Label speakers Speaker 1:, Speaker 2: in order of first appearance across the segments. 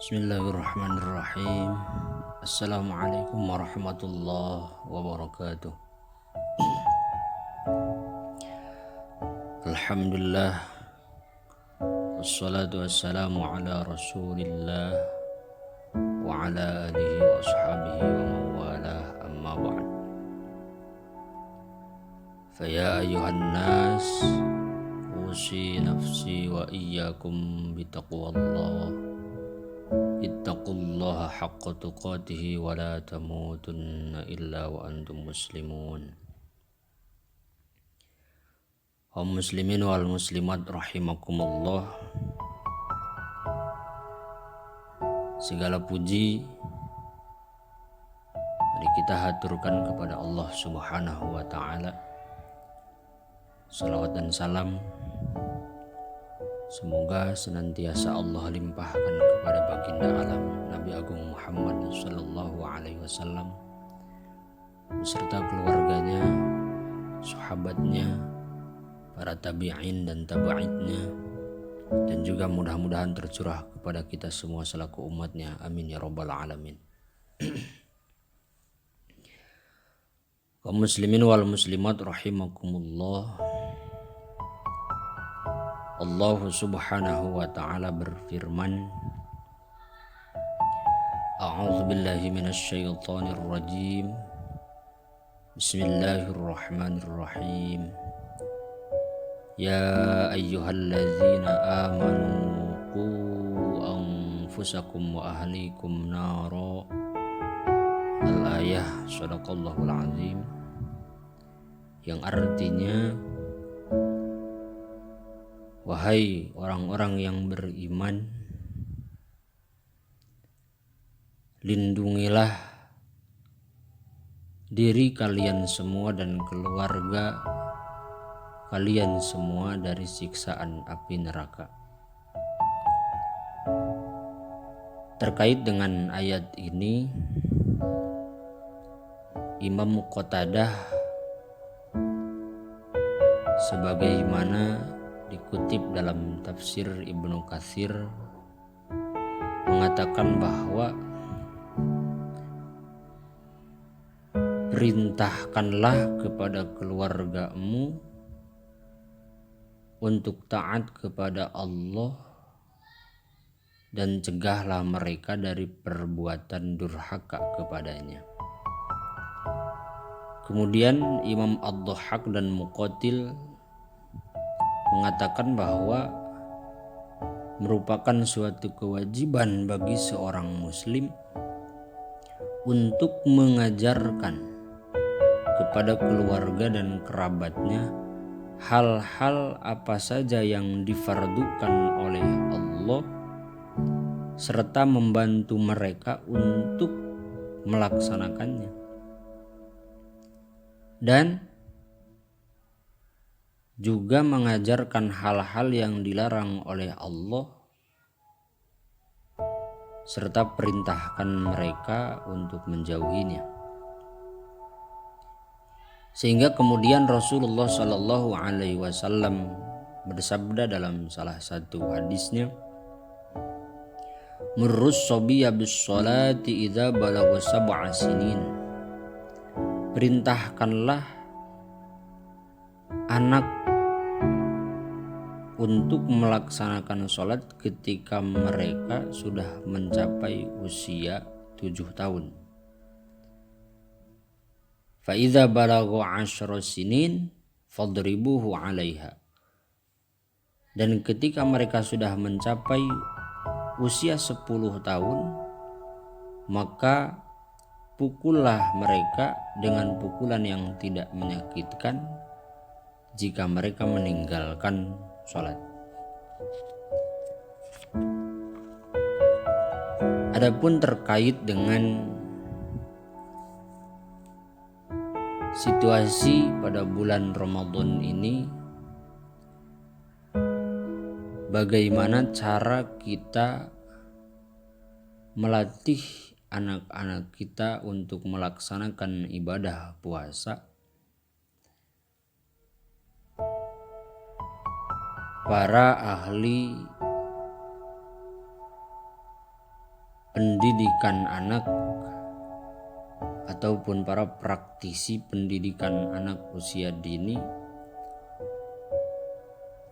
Speaker 1: Bismillahirrahmanirrahim. Assalamualaikum warahmatullahi wabarakatuh. Alhamdulillah, wassalatu wassalamu ala rasulillah wa ala alihi wa ashabihi wa mawalah, amma ba'd. Faya ayuhan nas, usi nafsi wa iyyakum bitaqwallah. Ittaqullaha haqqa tuqatih wa la tamutunna illa wa antum muslimun. Kaum muslimin wal muslimat rahimakumullah. Segala puji mari kita haturkan kepada Allah Subhanahu wa taala. Salawat dan salam semoga senantiasa Allah limpahkan kepada baginda alam Nabi Agung Muhammad sallallahu alaihi wasallam beserta keluarganya, sahabatnya, para tabi'in dan tabi'idnya, dan juga mudah-mudahan tercurah kepada kita semua selaku umatnya. Amin ya rabbal alamin. Kaum muslimin wal muslimat rahimakumullah. Allah Subhanahu wa ta'ala berfirman, A'udzu billahi minasy syaithanir rajim. Bismillahirrahmanirrahim. Ya ayyuhalladzina amanu qu anfusakum wa ahlikum nara. Al-ayah, sadaqallahul azim. Yang artinya, wahai orang-orang yang beriman, lindungilah diri kalian semua dan keluarga kalian semua dari siksaan api neraka. Terkait dengan ayat ini, Imam Qatadah sebagaimana dikutip dalam tafsir Ibnu Katsir mengatakan bahwa perintahkanlah kepada keluargamu untuk taat kepada Allah dan cegahlah mereka dari perbuatan durhaka kepadanya. Kemudian Imam Ad-Dhahhak dan Muqatil mengatakan bahwa merupakan suatu kewajiban bagi seorang muslim untuk mengajarkan kepada keluarga dan kerabatnya hal-hal apa saja yang difardukan oleh Allah serta membantu mereka untuk melaksanakannya, dan juga mengajarkan hal-hal yang dilarang oleh Allah serta perintahkan mereka untuk menjauhinya. Sehingga kemudian Rasulullah Shallallahu Alaihi Wasallam bersabda dalam salah satu hadisnya, "Murrus sobiyya bis sholati idza balagha sab'a sinin." Perintahkanlah anak untuk melaksanakan sholat ketika mereka sudah mencapai usia 7 tahun. Fa idza balagha 10 sinin fadribuhu 'alaiha. Dan ketika mereka sudah mencapai usia 10 tahun, maka pukullah mereka dengan pukulan yang tidak menyakitkan jika mereka meninggalkan sholat. Adapun terkait dengan situasi pada bulan Ramadan ini, bagaimana cara kita melatih anak-anak kita untuk melaksanakan ibadah puasa? Para ahli pendidikan anak ataupun para praktisi pendidikan anak usia dini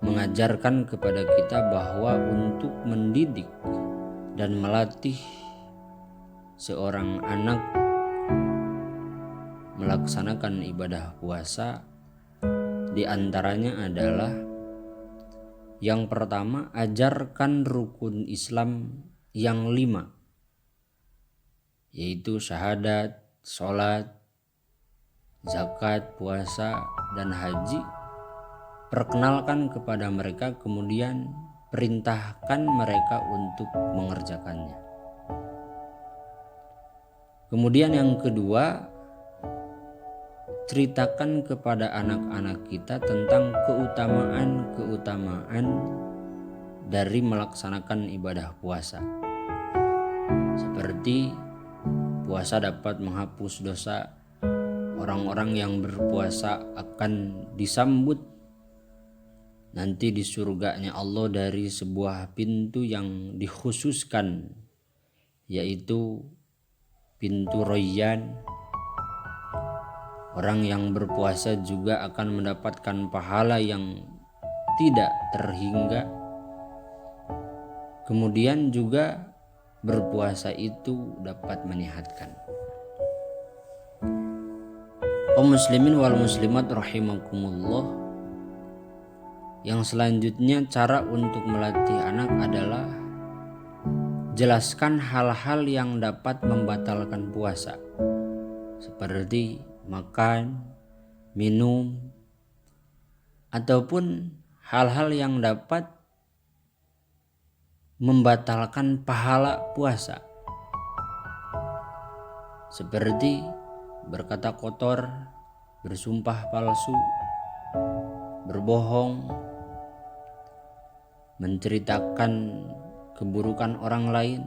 Speaker 1: mengajarkan kepada kita bahwa untuk mendidik dan melatih seorang anak melaksanakan ibadah puasa, di antaranya adalah yang pertama, ajarkan rukun Islam yang 5, yaitu syahadat, sholat, zakat, puasa, dan haji. Perkenalkan kepada mereka, kemudian perintahkan mereka untuk mengerjakannya. Kemudian yang kedua, ceritakan kepada anak-anak kita tentang keutamaan dari melaksanakan ibadah puasa. Seperti puasa dapat menghapus dosa, orang-orang yang berpuasa akan disambut nanti di surganya Allah dari sebuah pintu yang dikhususkan, yaitu pintu Rayyan. Orang yang berpuasa juga akan mendapatkan pahala yang tidak terhingga. Kemudian juga berpuasa itu dapat menyehatkan. Kaum muslimin wal muslimat rahimakumullah. Yang selanjutnya, cara untuk melatih anak adalah jelaskan hal-hal yang dapat membatalkan puasa, seperti makan, minum, ataupun hal-hal yang dapat membatalkan pahala puasa, seperti berkata kotor, bersumpah palsu, berbohong, menceritakan keburukan orang lain,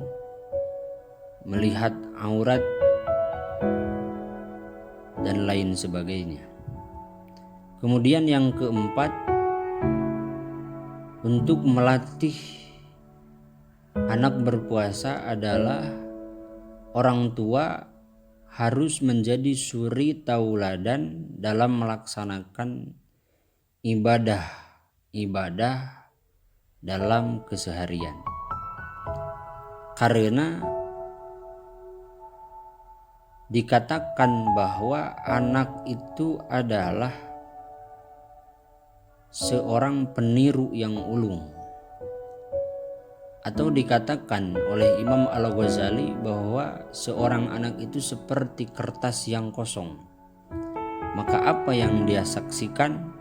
Speaker 1: melihat aurat, dan lain sebagainya. Kemudian yang keempat, untuk melatih anak berpuasa adalah orang tua harus menjadi suri tauladan dalam melaksanakan ibadah dalam keseharian. Karena dikatakan bahwa anak itu adalah seorang peniru yang ulung, atau dikatakan oleh Imam Al-Ghazali bahwa seorang anak itu seperti kertas yang kosong. Maka apa yang dia saksikan,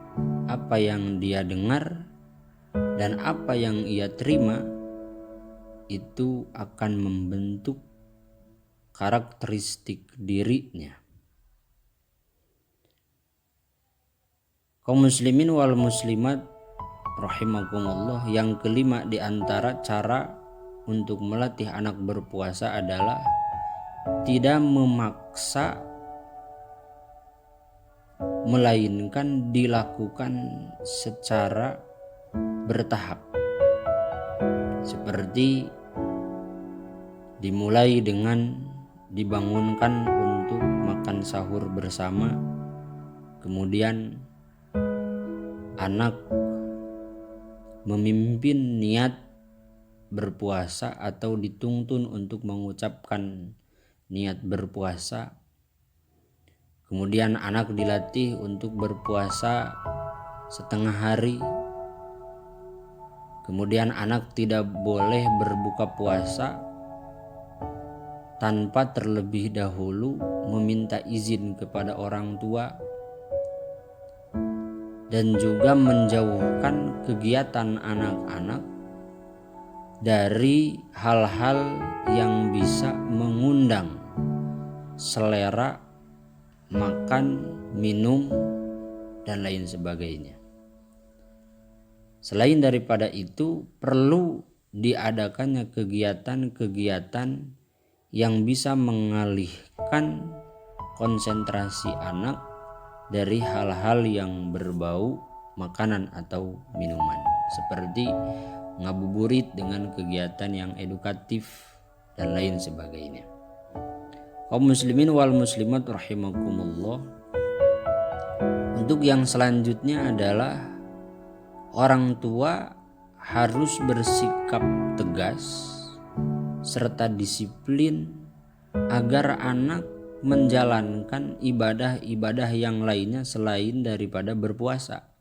Speaker 1: apa yang dia dengar, dan apa yang ia terima itu akan membentuk karakteristik dirinya. Kaum muslimin wal muslimat rahimakumullah, yang kelima di antara cara untuk melatih anak berpuasa adalah tidak memaksa, melainkan dilakukan secara bertahap. Seperti dimulai dengan dibangunkan untuk makan sahur bersama, kemudian anak memimpin niat berpuasa atau dituntun untuk mengucapkan niat berpuasa. Kemudian anak dilatih untuk berpuasa setengah hari. Kemudian anak tidak boleh berbuka puasa tanpa terlebih dahulu meminta izin kepada orang tua, dan juga menjauhkan kegiatan anak-anak dari hal-hal yang bisa mengundang selera makan, minum, dan lain sebagainya. Selain daripada itu, perlu diadakannya kegiatan-kegiatan yang bisa mengalihkan konsentrasi anak dari hal-hal yang berbau makanan atau minuman, seperti ngabuburit dengan kegiatan yang edukatif, dan lain sebagainya. Kaum muslimin wal muslimat rahimakumullah, untuk yang selanjutnya adalah orang tua harus bersikap tegas serta disiplin agar anak menjalankan ibadah-ibadah yang lainnya selain daripada berpuasa.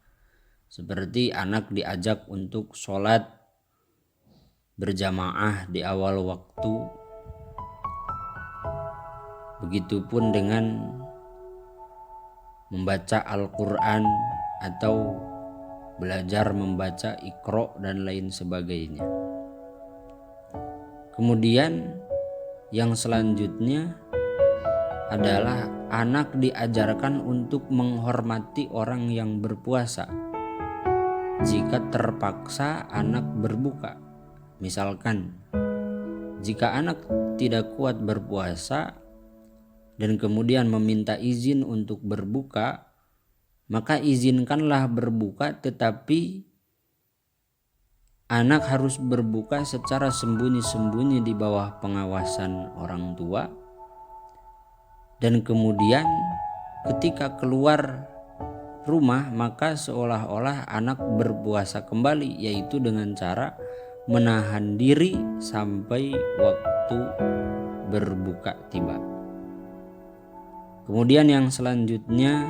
Speaker 1: Seperti anak diajak untuk sholat berjamaah di awal waktu, begitupun dengan membaca Al-Quran atau belajar membaca Iqra dan lain sebagainya. Kemudian yang selanjutnya adalah anak diajarkan untuk menghormati orang yang berpuasa jika terpaksa anak berbuka. Misalkan jika anak tidak kuat berpuasa dan kemudian meminta izin untuk berbuka, maka izinkanlah berbuka, tetapi anak harus berbuka secara sembunyi-sembunyi di bawah pengawasan orang tua. Dan kemudian ketika keluar rumah maka seolah-olah anak berpuasa kembali, yaitu dengan cara menahan diri sampai waktu berbuka tiba. Kemudian yang selanjutnya,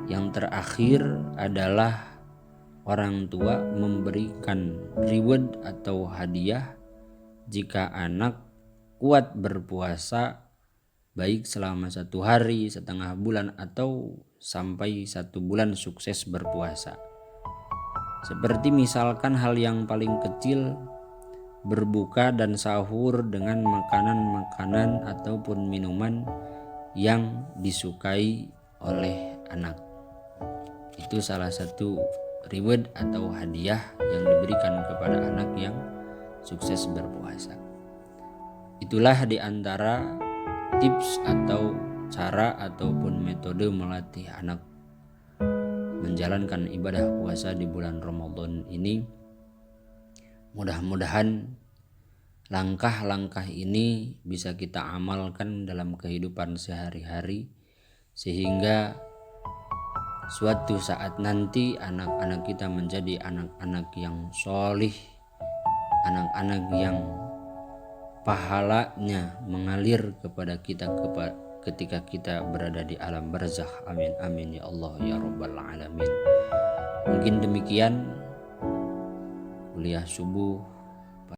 Speaker 1: yang terakhir adalah orang tua memberikan reward atau hadiah jika anak kuat berpuasa, baik selama 1 hari, setengah bulan, atau sampai 1 bulan sukses berpuasa. Seperti misalkan hal yang paling kecil, berbuka dan sahur dengan makanan-makanan ataupun minuman yang disukai oleh anak. Itu salah satu reward atau hadiah yang diberikan kepada anak yang sukses berpuasa. Itulah di antara tips atau cara ataupun metode melatih anak menjalankan ibadah puasa di bulan Ramadan ini. Mudah-mudahan langkah-langkah ini bisa kita amalkan dalam kehidupan sehari-hari, sehingga suatu saat nanti anak-anak kita menjadi anak-anak yang sholih, anak-anak yang pahalanya mengalir kepada kita ketika kita berada di alam barzakh. Amin amin ya Allah ya rabbal alamin. Mungkin demikian kuliah subuh